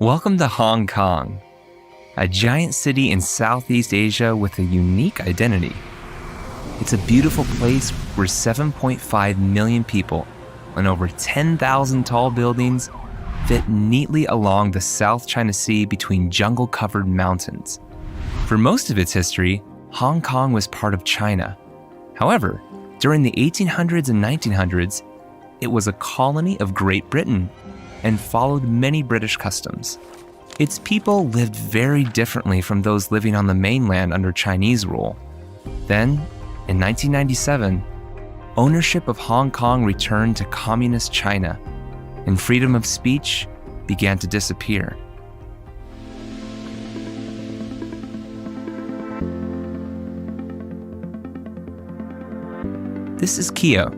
Welcome to Hong Kong, a giant city in Southeast Asia with a unique identity. It's a beautiful place where 7.5 million people and over 10,000 tall buildings fit neatly along the South China Sea between jungle-covered mountains. For most of its history, Hong Kong was part of China. However, during the 1800s and 1900s, it was a colony of Great Britain and followed many British customs. Its people lived very differently from those living on the mainland under Chinese rule. Then, in 1997, ownership of Hong Kong returned to communist China, and freedom of speech began to disappear. This is Kyo.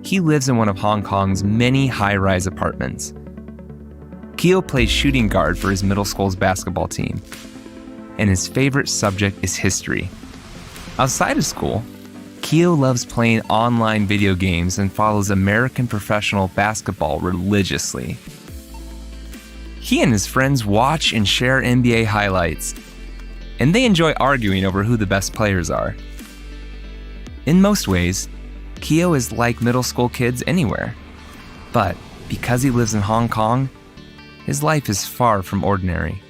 He lives in one of Hong Kong's many high-rise apartments. Kyo plays shooting guard for his middle school's basketball team, and his favorite subject is history. Outside of school, Kyo loves playing online video games and follows American professional basketball religiously. He and his friends watch and share NBA highlights, and they enjoy arguing over who the best players are. In most ways, Kyo is like middle school kids anywhere. But because he lives in Hong Kong, his life is far from ordinary.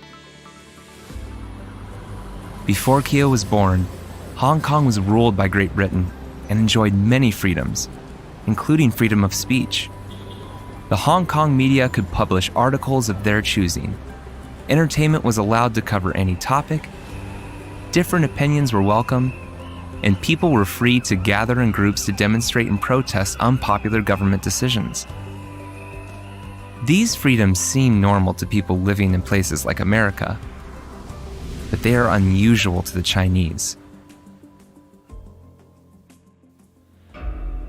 Before Kyo was born, Hong Kong was ruled by Great Britain and enjoyed many freedoms, including freedom of speech. The Hong Kong media could publish articles of their choosing. Entertainment was allowed to cover any topic. Different opinions were welcome, and people were free to gather in groups to demonstrate and protest unpopular government decisions. These freedoms seem normal to people living in places like America, but they are unusual to the Chinese.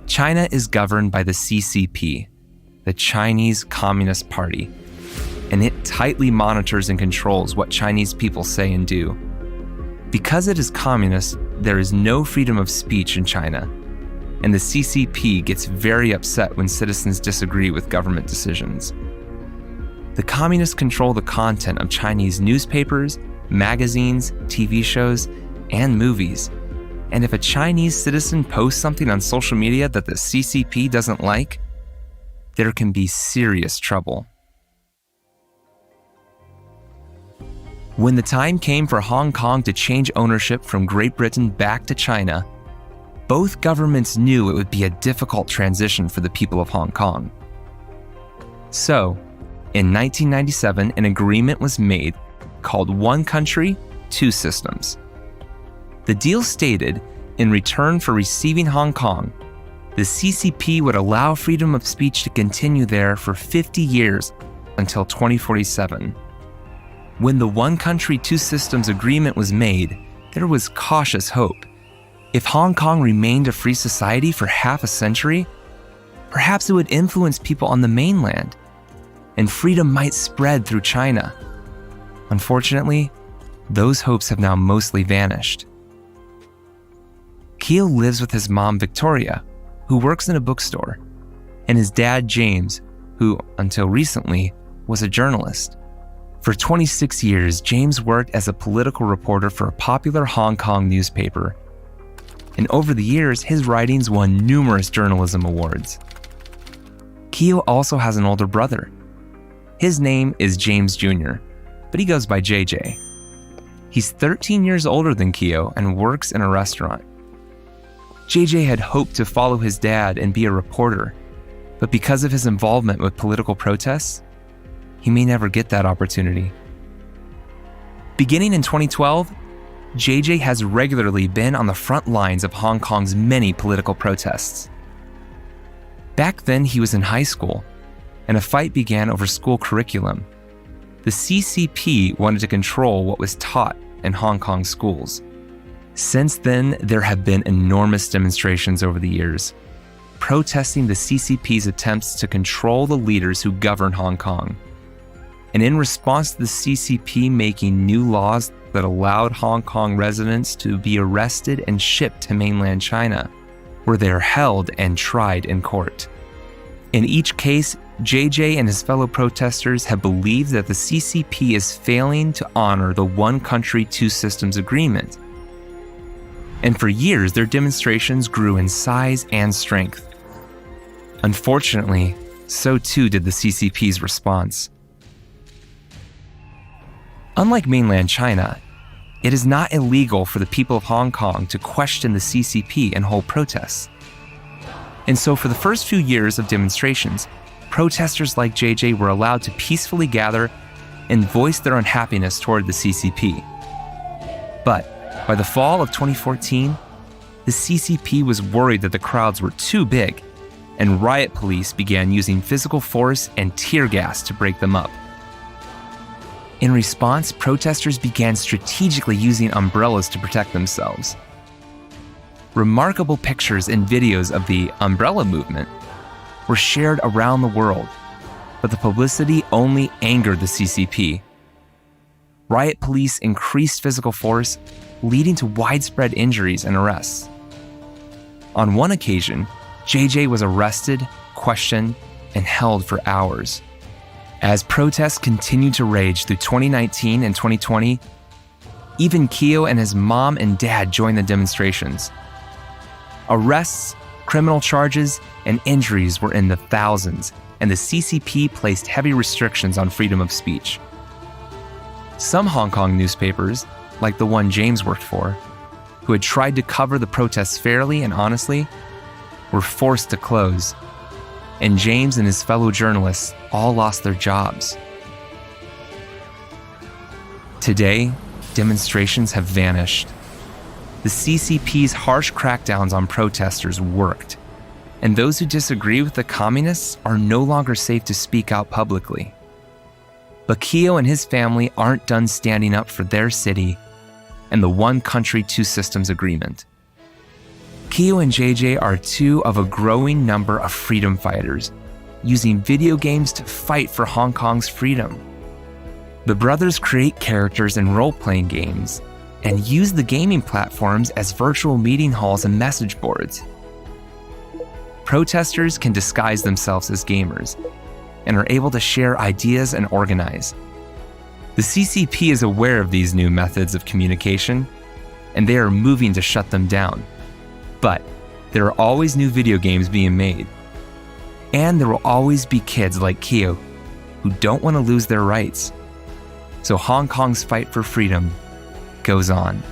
China is governed by the CCP, the Chinese Communist Party, and it tightly monitors and controls what Chinese people say and do. Because it is communist, there is no freedom of speech in China, and the CCP gets very upset when citizens disagree with government decisions. The communists control the content of Chinese newspapers, magazines, TV shows, and movies. And if a Chinese citizen posts something on social media that the CCP doesn't like, there can be serious trouble. When the time came for Hong Kong to change ownership from Great Britain back to China, both governments knew it would be a difficult transition for the people of Hong Kong. So, in 1997, an agreement was made called One Country, Two Systems. The deal stated, in return for receiving Hong Kong, the CCP would allow freedom of speech to continue there for 50 years until 2047. When the One Country, Two Systems agreement was made, there was cautious hope. If Hong Kong remained a free society for half a century, perhaps it would influence people on the mainland, and freedom might spread through China. Unfortunately, those hopes have now mostly vanished. Kyo lives with his mom, Victoria, who works in a bookstore, and his dad, James, who, until recently, was a journalist. For 26 years, James worked as a political reporter for a popular Hong Kong newspaper. And over the years, his writings won numerous journalism awards. Kyo also has an older brother. His name is James Jr., but he goes by JJ. He's 13 years older than Kyo and works in a restaurant. JJ had hoped to follow his dad and be a reporter, but because of his involvement with political protests, he may never get that opportunity. Beginning in 2012, JJ has regularly been on the front lines of Hong Kong's many political protests. Back then, he was in high school, and a fight began over school curriculum. The CCP wanted to control what was taught in Hong Kong schools. Since then, there have been enormous demonstrations over the years, protesting the CCP's attempts to control the leaders who govern Hong Kong. And in response to the CCP making new laws that allowed Hong Kong residents to be arrested and shipped to mainland China, where they are held and tried in court. In each case, JJ and his fellow protesters have believed that the CCP is failing to honor the one country, two systems agreement. And for years, their demonstrations grew in size and strength. Unfortunately, so too did the CCP's response. Unlike mainland China, it is not illegal for the people of Hong Kong to question the CCP and hold protests. And so for the first few years of demonstrations, protesters like JJ were allowed to peacefully gather and voice their unhappiness toward the CCP. But by the fall of 2014, the CCP was worried that the crowds were too big, and riot police began using physical force and tear gas to break them up. In response, protesters began strategically using umbrellas to protect themselves. Remarkable pictures and videos of the umbrella movement were shared around the world, but the publicity only angered the CCP. Riot police increased physical force, leading to widespread injuries and arrests. On one occasion, JJ was arrested, questioned, and held for hours. As protests continued to rage through 2019 and 2020, even Keo and his mom and dad joined the demonstrations. Arrests, criminal charges, and injuries were in the thousands, and the CCP placed heavy restrictions on freedom of speech. Some Hong Kong newspapers, like the one James worked for, who had tried to cover the protests fairly and honestly, were forced to close, and James and his fellow journalists all lost their jobs. Today, demonstrations have vanished. The CCP's harsh crackdowns on protesters worked, and those who disagree with the communists are no longer safe to speak out publicly. But Keo and his family aren't done standing up for their city and the one country, two systems agreement. Keo and JJ are two of a growing number of freedom fighters, using video games to fight for Hong Kong's freedom. The brothers create characters in role-playing games and use the gaming platforms as virtual meeting halls and message boards. Protesters can disguise themselves as gamers and are able to share ideas and organize. The CCP is aware of these new methods of communication, and they are moving to shut them down. But there are always new video games being made. And there will always be kids like Keo who don't want to lose their rights. So Hong Kong's fight for freedom goes on.